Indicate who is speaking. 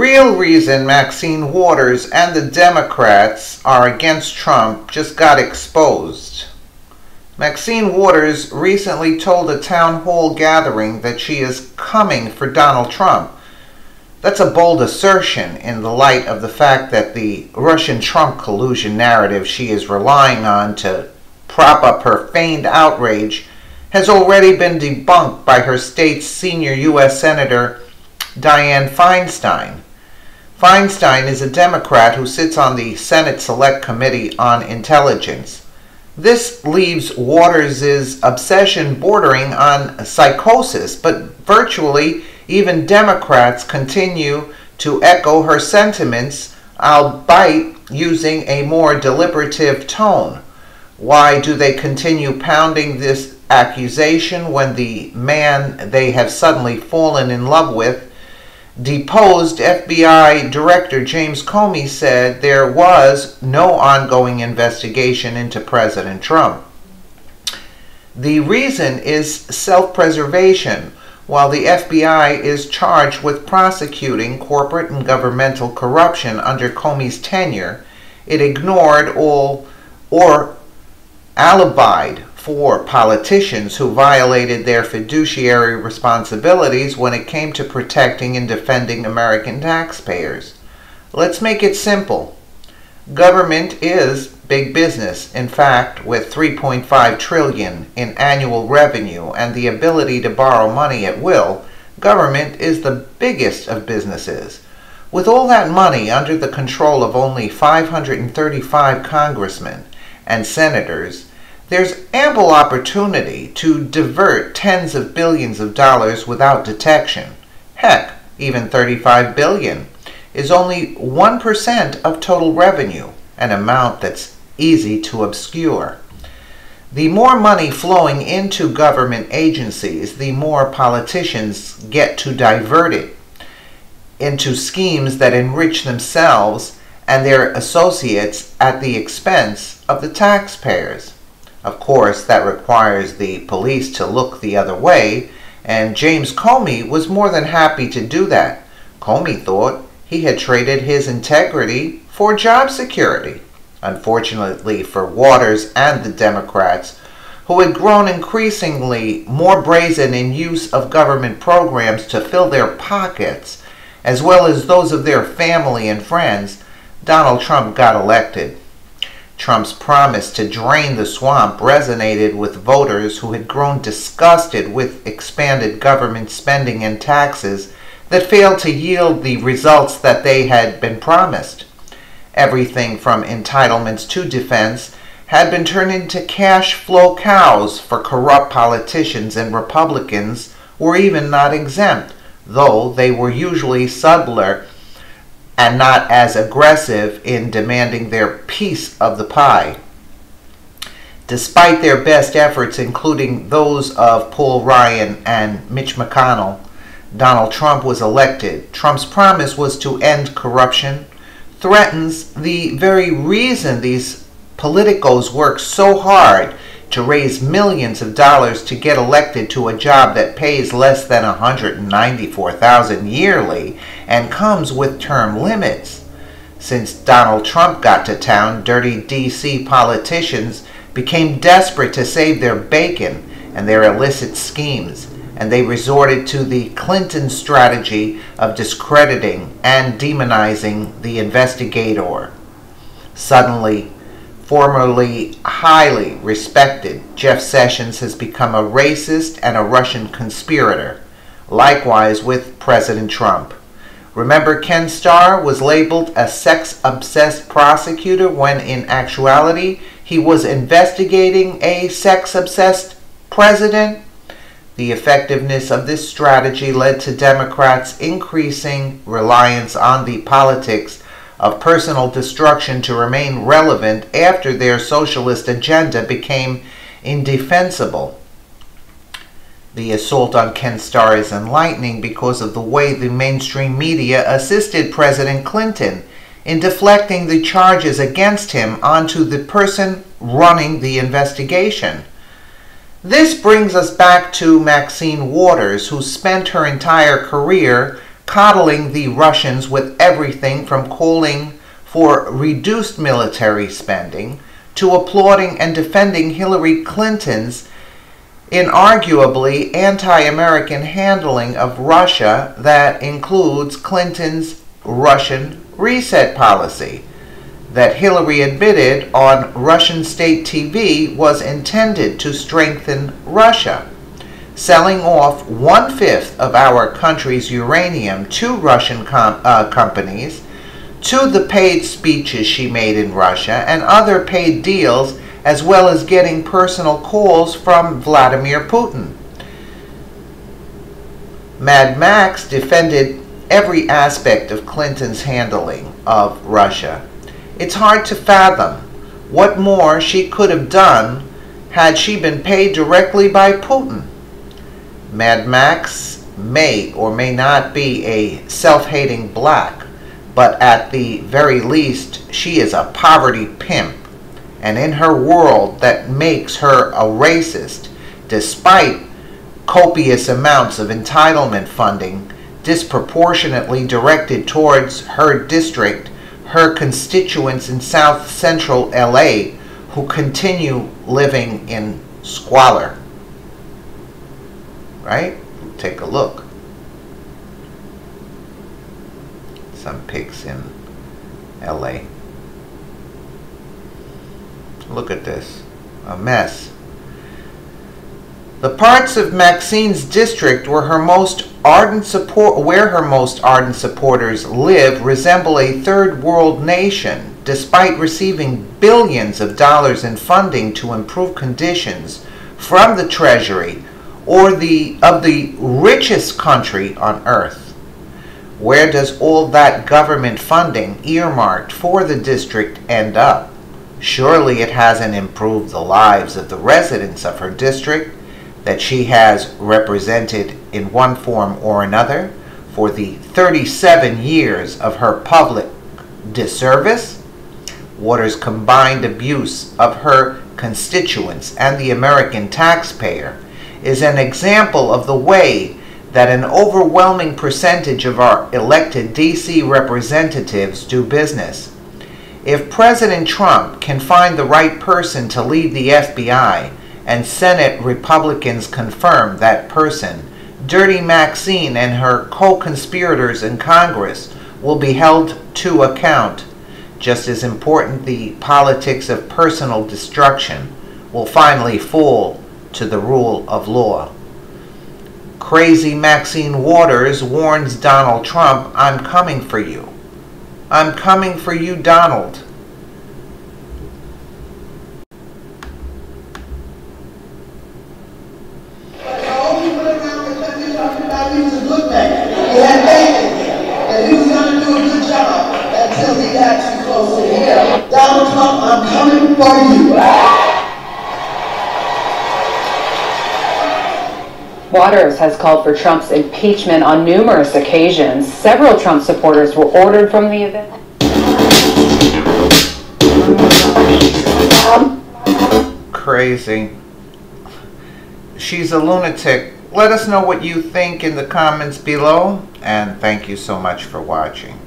Speaker 1: real reason Maxine Waters and the Democrats are against Trump just got exposed. Maxine Waters recently told a town hall gathering that she is coming for Donald Trump. That's a bold assertion in the light of the fact that the Russian-Trump collusion narrative she is relying on to prop up her feigned outrage has already been debunked by her state's senior U.S. Senator Dianne Feinstein. Feinstein is a Democrat who sits on the Senate Select Committee on Intelligence. This leaves Waters' obsession bordering on psychosis, but virtually even Democrats continue to echo her sentiments, albeit using a more deliberative tone. Why do they continue pounding this accusation when the man they have suddenly fallen in love with, deposed FBI Director James Comey, said there was no ongoing investigation into President Trump? The reason is self-preservation. While the FBI is charged with prosecuting corporate and governmental corruption under Comey's tenure, it ignored all or alibied for politicians who violated their fiduciary responsibilities when it came to protecting and defending American taxpayers. Let's make it simple. Government is big business. In fact, with $3.5 trillion in annual revenue and the ability to borrow money at will, government is the biggest of businesses. With all that money under the control of only 535 congressmen and senators, there's ample opportunity to divert tens of billions of dollars without detection. Heck, even $35 billion is only 1% of total revenue, an amount that's easy to obscure. The more money flowing into government agencies, the more politicians get to divert it into schemes that enrich themselves and their associates at the expense of the taxpayers. Of course, that requires the police to look the other way, and James Comey was more than happy to do that. Comey thought he had traded his integrity for job security. Unfortunately for Waters and the Democrats, who had grown increasingly more brazen in use of government programs to fill their pockets, as well as those of their family and friends, Donald Trump got elected. Trump's promise to drain the swamp resonated with voters who had grown disgusted with expanded government spending and taxes that failed to yield the results that they had been promised. Everything from entitlements to defense had been turned into cash flow cows for corrupt politicians, and Republicans were even not exempt, though they were usually subtler and not as aggressive in demanding their piece of the pie. Despite their best efforts, including those of Paul Ryan and Mitch McConnell, Donald Trump was elected. Trump's promise was to end corruption, threatens the very reason these politicos work so hard to raise millions of dollars to get elected to a job that pays less than $194,000 yearly and comes with term limits. Since Donald Trump got to town, dirty D.C. politicians became desperate to save their bacon and their illicit schemes, and they resorted to the Clinton strategy of discrediting and demonizing the investigator. Suddenly, formerly highly respected Jeff Sessions has become a racist and a Russian conspirator. Likewise with President Trump. Remember, Ken Starr was labeled a sex-obsessed prosecutor when in actuality he was investigating a sex-obsessed president? The effectiveness of this strategy led to Democrats' increasing reliance on the politics of personal destruction to remain relevant after their socialist agenda became indefensible. The assault on Ken Starr is enlightening because of the way the mainstream media assisted President Clinton in deflecting the charges against him onto the person running the investigation. This brings us back to Maxine Waters, who spent her entire career coddling the Russians with everything from calling for reduced military spending to applauding and defending Hillary Clinton's inarguably anti-American handling of Russia that includes Clinton's Russian reset policy that Hillary admitted on Russian state TV was intended to strengthen Russia, selling off 1/5 of our country's uranium to Russian companies, to the paid speeches she made in Russia and other paid deals, as well as getting personal calls from Vladimir Putin. Mad Max defended every aspect of Clinton's handling of Russia. It's hard to fathom what more she could have done had she been paid directly by Putin. Mad Max may or may not be a self-hating black, but at the very least she is a poverty pimp, and in her world that makes her a racist, despite copious amounts of entitlement funding disproportionately directed towards her district, her constituents in South Central LA who continue living in squalor. Right? Take a look. Some pigs in LA. Look at this. A mess. The parts of Maxine's district where her most ardent supporters live resemble a third world nation, despite receiving billions of dollars in funding to improve conditions from the Treasury or of the richest country on earth. Where does all that government funding earmarked for the district end up? Surely it hasn't improved the lives of the residents of her district that she has represented in one form or another for the 37 years of her public disservice. Waters' combined abuse of her constituents and the American taxpayer is an example of the way that an overwhelming percentage of our elected D.C. representatives do business. If President Trump can find the right person to lead the FBI, and Senate Republicans confirm that person, Dirty Maxine and her co-conspirators in Congress will be held to account. Just as important, the politics of personal destruction will finally fall to the rule of law. Crazy Maxine Waters warns Donald Trump, "I'm coming for you. I'm coming for you, Donald."
Speaker 2: Donald Trump, I'm coming for you.
Speaker 3: Waters has called for Trump's impeachment on numerous occasions. Several Trump supporters were ordered from the event.
Speaker 1: Crazy. She's a lunatic. Let us know what you think in the comments below, and thank you so much for watching.